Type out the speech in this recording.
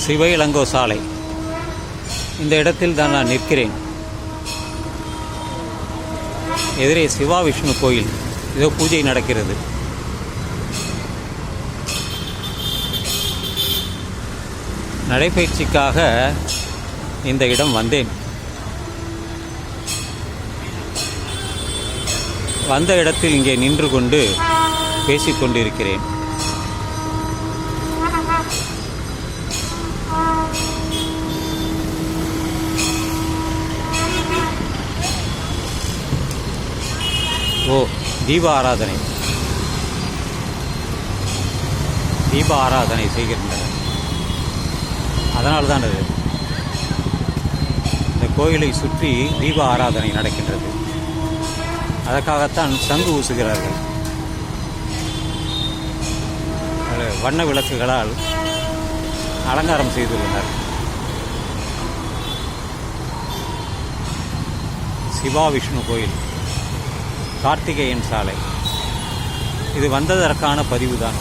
சிவ இளங்கோ சாலை. இந்த இடத்தில் தான் நான் நிற்கிறேன். எதிரே சிவா விஷ்ணு கோயில். ஏதோ பூஜை நடக்கிறது. நடைபயிற்சிக்காக இந்த இடம் வந்தேன். வந்த இடத்தில் இங்கே நின்று கொண்டு பேசிக்கொண்டிருக்கிறேன். ஓ, தீப ஆராதனை செய்கின்றனர். அதனால்தான் அது இந்த கோயிலை சுற்றி தீப ஆராதனை நடக்கின்றது. அதற்காகத்தான் சங்கு ஊசுகிறார்கள். வண்ண விளக்குகளால் அலங்காரம் செய்துள்ளனர். சிவா விஷ்ணு கோயில், கார்த்திகேயன் சாலை. இது வந்ததற்கான பதிவு தான்.